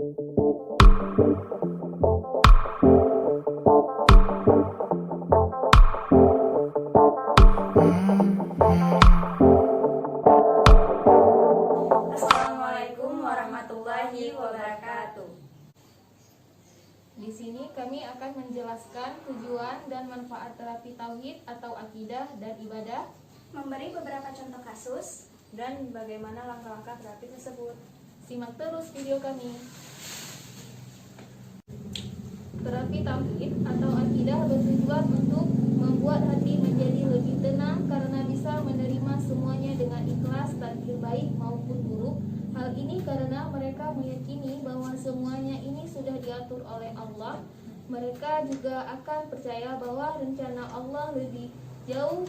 Assalamualaikum warahmatullahi wabarakatuh. Di sini kami akan menjelaskan tujuan dan manfaat terapi tauhid atau akidah dan ibadah, Memberi beberapa contoh kasus dan bagaimana langkah-langkah terapi tersebut. simak terus video kami. Terapi tauhid atau akidah bertujuan untuk membuat hati menjadi lebih tenang karena bisa menerima semuanya dengan ikhlas, takdir baik maupun buruk. Hal ini karena mereka meyakini bahwa semuanya ini sudah diatur oleh Allah. Mereka juga akan percaya bahwa rencana Allah lebih jauh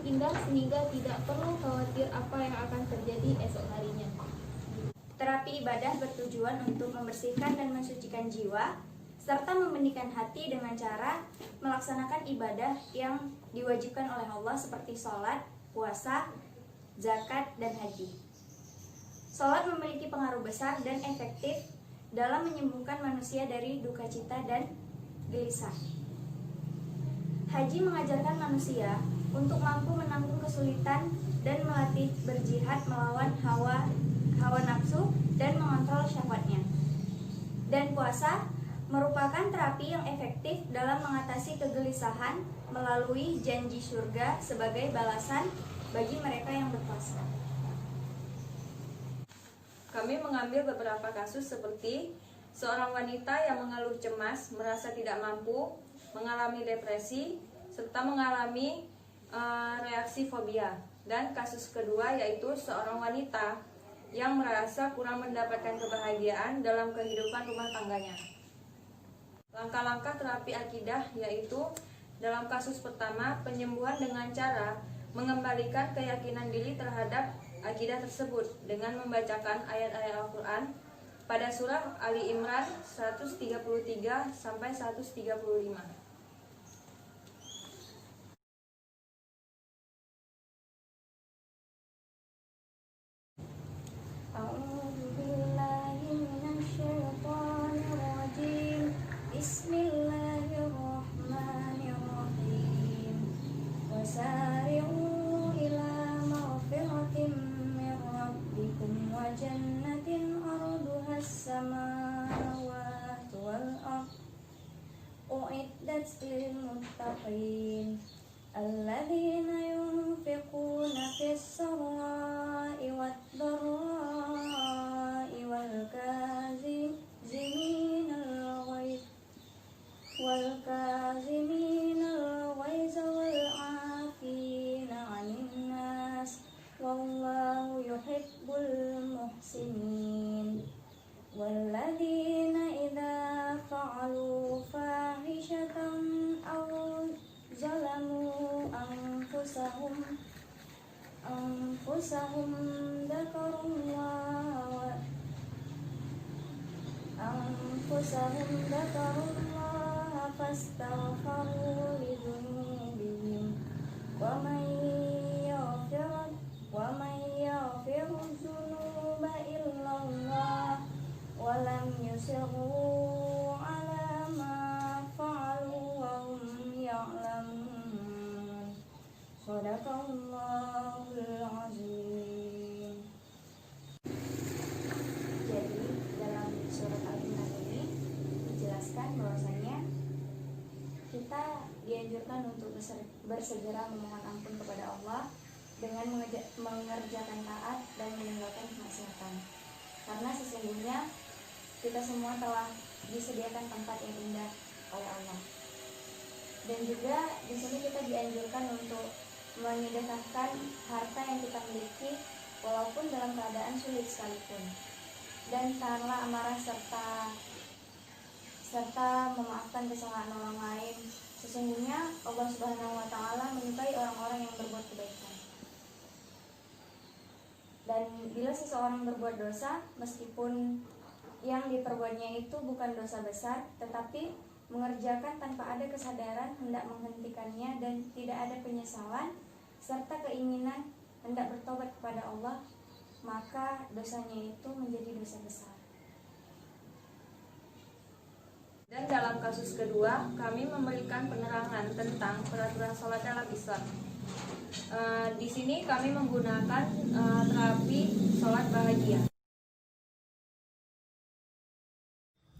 indah sehingga tidak perlu khawatir apa yang akan terjadi esok harinya. Terapi ibadah bertujuan untuk membersihkan dan mensucikan jiwa serta membenihkan hati dengan cara melaksanakan ibadah yang diwajibkan oleh Allah seperti sholat, puasa, zakat, dan haji. Sholat memiliki pengaruh besar dan efektif dalam menyembuhkan manusia dari duka cita dan gelisah. Haji mengajarkan manusia untuk mampu menanggung kesulitan dan melatih berjihad melawan hawa nafsu dan mengontrol syahwatnya. Dan puasa merupakan terapi yang efektif dalam mengatasi kegelisahan melalui janji surga sebagai balasan bagi mereka yang berpuasa. Kami mengambil beberapa kasus seperti seorang wanita yang mengeluh cemas, merasa tidak mampu, mengalami depresi, serta mengalami reaksi fobia. Dan kasus kedua yaitu seorang wanita yang merasa kurang mendapatkan kebahagiaan dalam kehidupan rumah tangganya. Langkah-langkah terapi akidah yaitu dalam kasus pertama, penyembuhan dengan cara mengembalikan keyakinan diri terhadap akidah tersebut dengan membacakan ayat-ayat Al-Quran pada surah Ali Imran 133 sampai 135. Bismillahirrahmanirrahim. Wasari'u ila maghfiratin min rabbikum wa jannatin arduhas samawati wal ardh u'iddat lil muttaqin alladzina yunfiquna fis sarra'i wad dharra'i wal kazimin al-ghaiza wal 'afina 'anil nas wallahu yuhibbul muhsinin. Walladzina idza fa'alu fahishatan aw zalamu anfusahum dzakarullaha fastaghfaru lidzunubihim wa man yaghfiru dzunuba illallah wa lam yusirru ala ma fa'alu wa hum ya'lamun. Shadaqallahul azim. Jadi dalam surat Al-Imran ini dijelaskan bahwasanya kita dianjurkan untuk bersegera memohon ampun kepada Allah dengan mengerjakan taat dan meninggalkan kemaksiatan. Karena sesungguhnya kita semua telah disediakan tempat yang indah oleh Allah. Dan juga di sini kita dianjurkan untuk menyedekahkan harta yang kita miliki walaupun dalam keadaan sulit sekalipun. Dan tahanlah amarah serta memaafkan kesalahan orang lain. Sesungguhnya Allah Subhanahu wa taala menyukai orang-orang yang berbuat kebaikan. Dan bila seseorang berbuat dosa, meskipun yang diperbuatnya itu bukan dosa besar, tetapi mengerjakan tanpa ada kesadaran hendak menghentikannya dan tidak ada penyesalan serta keinginan hendak bertobat kepada Allah, maka dosanya itu menjadi dosa besar. kasus kedua, kami memberikan penerangan tentang peraturan sholat dalam Islam. Di sini kami menggunakan terapi sholat bahagia.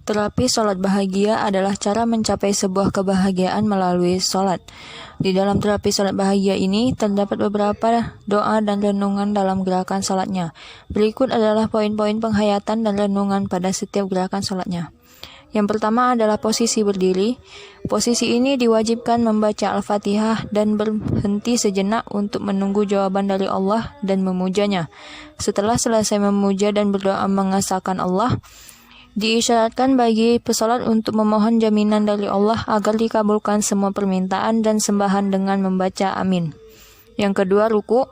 Terapi sholat bahagia adalah cara mencapai sebuah kebahagiaan melalui sholat. Di dalam terapi sholat bahagia ini terdapat beberapa doa dan renungan dalam gerakan sholatnya. Berikut adalah poin-poin penghayatan dan renungan pada setiap gerakan sholatnya. Yang pertama adalah posisi berdiri. Posisi ini diwajibkan membaca Al-Fatihah dan berhenti sejenak untuk menunggu jawaban dari Allah dan memujanya. Setelah selesai memuja dan berdoa mengesahkan Allah, diisyaratkan bagi pesolat untuk memohon jaminan dari Allah agar dikabulkan semua permintaan dan sembahan dengan membaca amin. Yang kedua, ruku.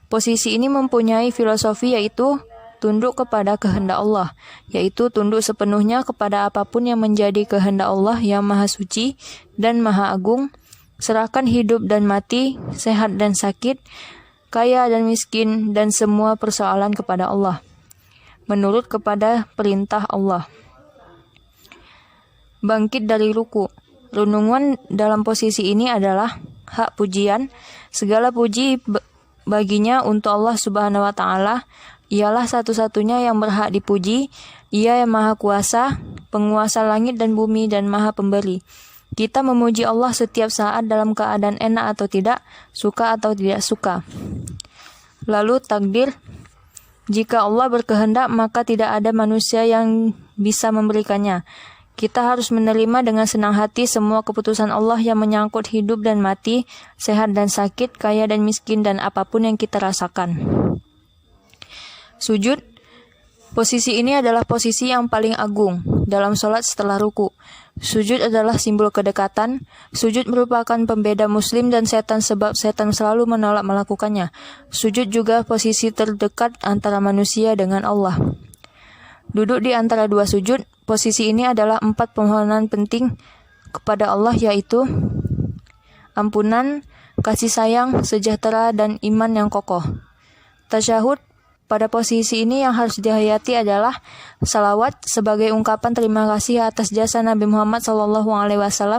Posisi ini mempunyai filosofi yaitu tunduk kepada kehendak Allah, yaitu tunduk sepenuhnya kepada apapun yang menjadi kehendak Allah yang maha suci dan maha agung, serahkan hidup dan mati, sehat dan sakit, kaya dan miskin, dan semua persoalan kepada Allah, menurut kepada perintah Allah. Bangkit dari ruku. Renungan dalam posisi ini adalah hak pujian. Segala puji baginya untuk Allah Subhanahu wa Ta'ala. Ialah satu-satunya yang berhak dipuji. Ia yang maha kuasa, penguasa langit dan bumi dan maha pemberi. Kita memuji Allah setiap saat dalam keadaan enak atau tidak, suka atau tidak suka. Lalu takdir. Jika Allah berkehendak, maka tidak ada manusia yang bisa memberikannya. Kita harus menerima dengan senang hati semua keputusan Allah yang menyangkut hidup dan mati, sehat dan sakit, kaya dan miskin, dan apapun yang kita rasakan. Sujud. Posisi ini adalah posisi yang paling agung dalam sholat setelah ruku. Sujud adalah simbol kedekatan. Sujud merupakan pembeda muslim dan setan sebab setan selalu menolak melakukannya. Sujud juga posisi terdekat antara manusia dengan Allah. Duduk di antara dua sujud. Posisi ini adalah 4 permohonan penting kepada Allah, yaitu ampunan, kasih sayang, sejahtera, dan iman yang kokoh. Tasyahud. Pada posisi ini yang harus dihayati adalah salawat sebagai ungkapan terima kasih atas jasa Nabi Muhammad SAW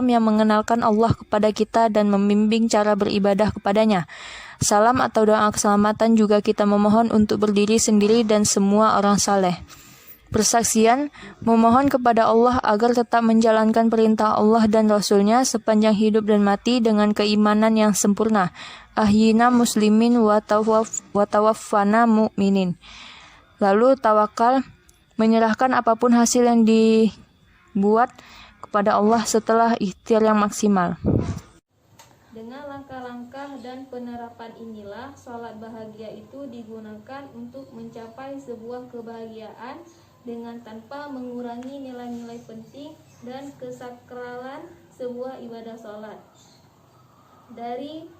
yang mengenalkan Allah kepada kita dan membimbing cara beribadah kepadanya. Salam atau doa keselamatan juga kita memohon untuk berdiri sendiri dan semua orang saleh. Persaksian, memohon kepada Allah agar tetap menjalankan perintah Allah dan Rasulnya sepanjang hidup dan mati dengan keimanan yang sempurna. Ahyina muslimin wa tawaffana mu'minin. Lalu tawakal, menyerahkan apapun hasil yang dibuat kepada Allah setelah ikhtiar yang maksimal. Dengan langkah-langkah dan penerapan inilah, sholat bahagia itu digunakan untuk mencapai sebuah kebahagiaan dengan tanpa mengurangi nilai-nilai penting dan kesakralan sebuah ibadah sholat. Dari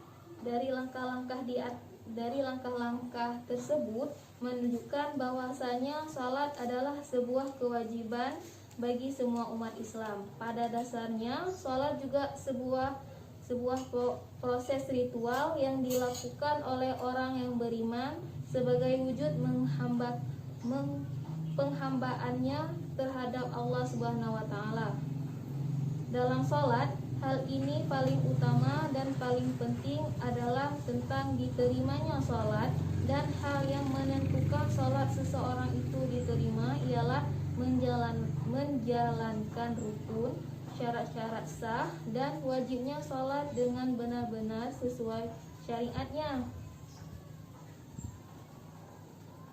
langkah-langkah tersebut menunjukkan bahwasanya sholat adalah sebuah kewajiban bagi semua umat Islam. Pada dasarnya, sholat juga sebuah proses ritual yang dilakukan oleh orang yang beriman sebagai wujud penghambaannya terhadap Allah Subhanahu wa Ta'ala. Dalam sholat, hal ini paling utama dan paling penting adalah tentang diterimanya sholat, dan hal yang menentukan sholat seseorang itu diterima ialah menjalankan rukun, syarat-syarat sah, dan wajibnya sholat dengan benar-benar sesuai syariatnya.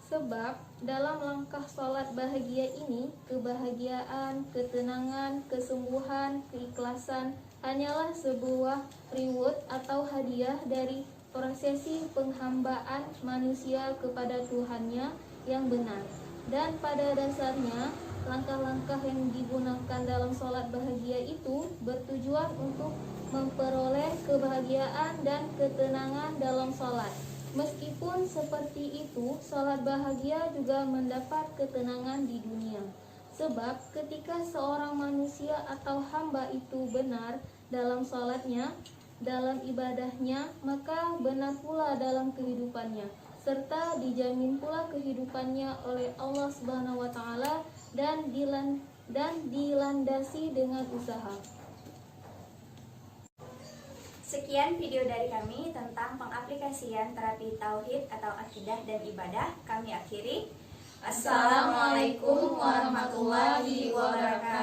Sebab dalam langkah sholat bahagia ini, kebahagiaan, ketenangan, kesembuhan, keikhlasan hanyalah sebuah reward atau hadiah dari prosesi penghambaan manusia kepada Tuhannya yang benar. Dan pada dasarnya, langkah-langkah yang digunakan dalam sholat bahagia itu bertujuan untuk memperoleh kebahagiaan dan ketenangan dalam sholat. Meskipun seperti itu, sholat bahagia juga mendapat ketenangan di dunia. Sebab ketika seorang manusia atau hamba itu benar dalam sholatnya, dalam ibadahnya, maka benar pula dalam kehidupannya, serta dijamin pula kehidupannya oleh Allah Subhanahu wa Ta'ala, dan dan dilandasi dengan usaha. Sekian video dari kami tentang pengaplikasian terapi tauhid atau akidah dan ibadah. Kami akhiri. Assalamualaikum warahmatullahi wabarakatuh.